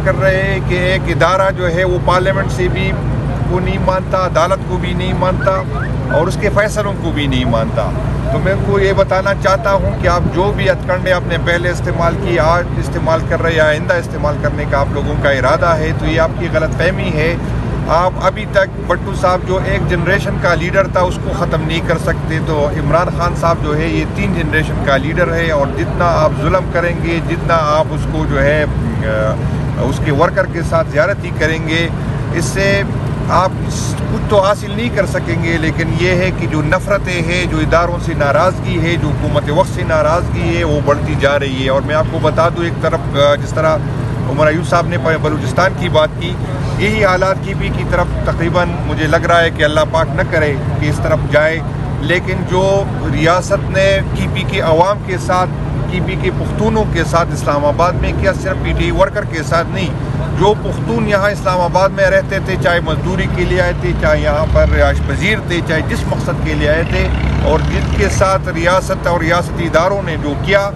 کر رہے ہیں کہ ایک ادارہ جو ہے وہ پارلیمنٹ سے بھی کو نہیں مانتا، عدالت کو بھی نہیں مانتا اور اس کے فیصلوں کو بھی نہیں مانتا. تو میں ان کو یہ بتانا چاہتا ہوں کہ آپ جو بھی ہتھ کنڈے آپ نے پہلے استعمال کی، آج استعمال کر رہے یا آئندہ استعمال کرنے کا آپ لوگوں کا ارادہ ہے تو یہ آپ کی غلط فہمی ہے. آپ ابھی تک بھٹو صاحب جو ایک جنریشن کا لیڈر تھا اس کو ختم نہیں کر سکتے، تو عمران خان صاحب جو ہے یہ 3 جنریشن کا لیڈر ہے، اور جتنا آپ ظلم کریں گے، جتنا آپ اس کو جو ہے اس کے ورکر کے ساتھ زیادتی کریں گے، اس سے آپ کچھ تو حاصل نہیں کر سکیں گے. لیکن یہ ہے کہ جو نفرتیں ہیں، جو اداروں سے ناراضگی ہے، جو حکومت وقت سے ناراضگی ہے، وہ بڑھتی جا رہی ہے. اور میں آپ کو بتا دوں، ایک طرف جس طرح عمر ایوب صاحب نے بلوچستان کی بات کی، یہی حالات کی بھی کی طرف تقریباً مجھے لگ رہا ہے کہ اللہ پاک نہ کرے کہ اس طرف جائے. لیکن جو ریاست نے کی پی کے عوام کے ساتھ، کی پی کے پختونوں کے ساتھ اسلام آباد میں کیا، صرف پی ٹی ورکر کے ساتھ نہیں، جو پختون یہاں اسلام آباد میں رہتے تھے، چاہے مزدوری کے لیے آئے تھے، چاہے یہاں پر رہائش پذیر تھے، چاہے جس مقصد کے لیے آئے تھے، اور جن کے ساتھ ریاست اور ریاستی اداروں نے جو کیا،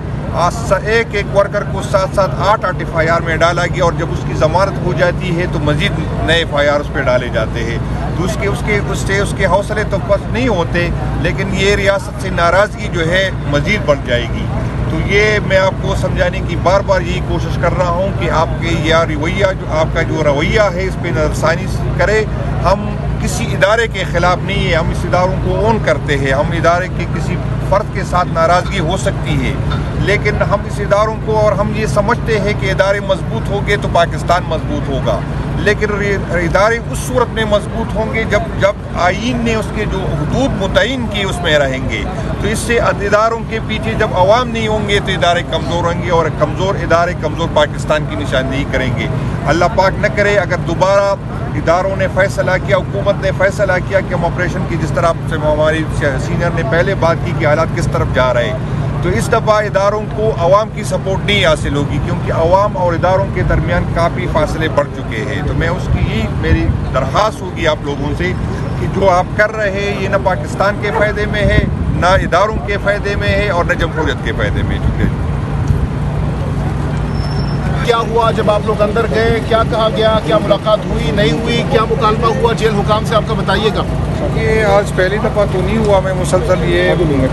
ایک ورکر کو 7 8 FIR میں ڈالا گیا، اور جب اس کی ضمانت ہو جاتی ہے تو مزید نئے FIR اس پہ ڈالے جاتے ہیں. تو اس کے حوصلے تو بس نہیں ہوتے، لیکن یہ ریاست سے ناراضگی جو ہے مزید بڑھ جائے گی. تو یہ میں آپ کو سمجھانے کی بار بار یہی کوشش کر رہا ہوں کہ آپ کے یہ رویہ، جو آپ کا جو رویہ ہے، اس پہ نظر ثانی کرے. ہم کسی ادارے کے خلاف نہیں ہے، ہم اس اداروں کو اون کرتے ہیں. ہم ادارے کے کسی فرد کے ساتھ ناراضگی ہو سکتی ہے، لیکن ہم اس اداروں کو، اور ہم یہ سمجھتے ہیں کہ ادارے مضبوط ہوں گے تو پاکستان مضبوط ہوگا. لیکن ادارے اس صورت میں مضبوط ہوں گے جب آئین نے اس کے جو حدود متعین کی اس میں رہیں گے. تو اس سے اداروں کے پیچھے جب عوام نہیں ہوں گے تو ادارے کمزور ہوں گے، اور کمزور ادارے کمزور پاکستان کی نشاندہی کریں گے. اللہ پاک نہ کرے اگر دوبارہ اداروں نے فیصلہ کیا، حکومت نے فیصلہ کیا کہ ہم آپریشن کی، جس طرح سے ہماری سینئر نے پہلے بات کی کہ حالات کس طرف جا رہے ہیں، تو اس دفعہ اداروں کو عوام کی سپورٹ نہیں حاصل ہوگی، کیونکہ عوام اور اداروں کے درمیان کافی فاصلے بڑھ چکے ہیں. تو میں اس کی ہی میری درخواست ہوگی آپ لوگوں سے کہ جو آپ کر رہے ہیں یہ نہ پاکستان کے فائدے میں ہے، نہ اداروں کے فائدے میں ہے، اور نہ جمہوریت کے فائدے میں. کیا ہوا جب آپ لوگ اندر گئے؟ کیا کہا گیا؟ کیا ملاقات ہوئی نہیں ہوئی؟ کیا مکالمہ ہوا جیل حکام سے؟ آپ کا بتائیے گا. یہ آج پہلی دفعہ تو نہیں ہوا، میں مسلسل یہ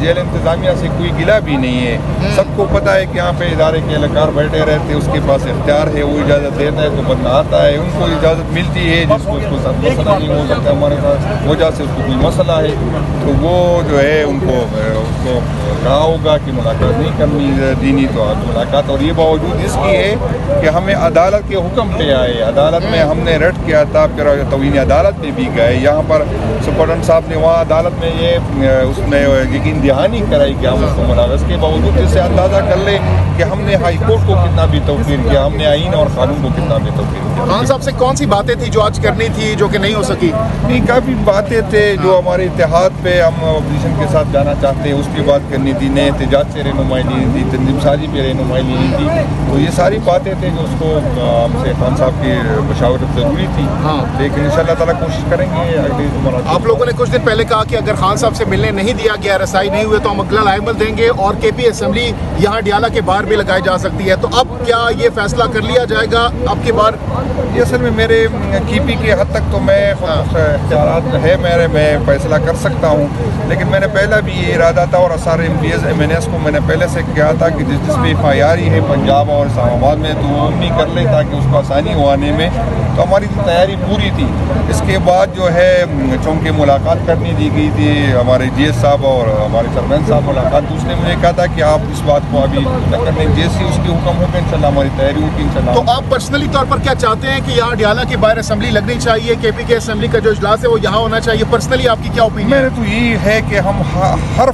جیل انتظامیہ سے کوئی گلہ بھی نہیں ہے. سب کو پتہ ہے کہ یہاں پہ ادارے کے اہلکار بیٹھے رہتے، اس کے پاس اختیار ہے، وہ اجازت دیتا ہے تو بندہ آتا ہے. ان کو اجازت ملتی ہے، جس کو اس کے ساتھ مسئلہ نہیں ہو سکتا ہمارے پاس وجہ سے اس کو کوئی مسئلہ ہے تو وہ جو ہے ان کو کہا ہوگا کہ ملاقات نہیں کرنی دینی تو ملاقات. اور یہ باوجود اس کی ہے کہ ہمیں عدالت کے حکم پہ آئے، عدالت میں ہم نے ریٹ کیا تھا، پھر توہین عدالت میں بھی گئے. یہاں پر سپرڈنٹ صاحب نے وہاں عدالت میں یہ اس نے یقین دہانی کرائی کہ ہم اس کو ملاقات. اس کے باوجود اس سے اندازہ کر لیں کہ ہم نے ہائی کورٹ کو کتنا بھی توقیر کیا، ہم نے آئین اور قانون کو کتنا بھی توقیر کیا. خان صاحب سے کون سی باتیں تھی جو آج کرنی تھی جو کہ نہیں ہو سکی؟ نہیں، کافی باتیں تھے جو ہمارے اتحاد پہ ہم اپوزیشن کے ساتھ جانا چاہتے ہیں، اس کی بات کرنی تھی. نئے احتجاج سے رہنمائی لینی تھی، تنظیم سازی پہ رہنمائی لینی تھی. تو یہ ساری باتیں تھیں جو اس کو ہم سے خان صاحب کی مشاورت ضروری تھی. لیکن ان شاء اللہ تعالیٰ کوشش کریں گے. آپ لوگوں نے کچھ دن پہلے کہا کہ اگر خان صاحب سے ملنے نہیں دیا گیا، رسائی نہیں ہوئے تو ہم اگلا لائمل دیں گے، اور کے پی اسمبلی یہاں ڈیالہ کے باہر بھی لگائی جا سکتی ہے. تو اب کیا یہ فیصلہ کر لیا جائے گا اب کی بار؟ یہ اصل میں میرے کی پی کے حد تک تو میں اختیارات ہے میرے، میں فیصلہ کر سکتا ہوں. لیکن میں نے پہلا بھی یہ ارادہ تھا، اور سارے MPs MNS کو میں نے پہلے سے کہا تھا کہ جس پہ FIR ہے پنجاب اور اسلام آباد میں تو وہ نہیں کر لے تاکہ اس کو آسانی ہو آنے میں. تو ہماری تیاری پوری تھی. اس کے بعد جو ہے چونکہ ملاقات کرنی دی گئی تھی، ہمارے GS صاحب اور ہمارے چیئرمین صاحب ملاقات، تو اس نے مجھے کہا تھا کہ آپ اس بات کو ابھی نہ کرنے، جیسے اس کے حکم ہوگا انشاءاللہ ہماری تیاری ہوگی انشاءاللہ. تو آپ پرسنلی طور پر کیا چاہتے ہیں کہ یہاں ڈیالہ کے باہر اسمبلی لگنی چاہیے؟ کے پی کے اسمبلی کا جو اجلاس ہے وہ یہاں ہونا چاہیے؟ پرسنلی آپ کی کیا اوپینین؟ میرے تو یہی ہے کہ ہم ہر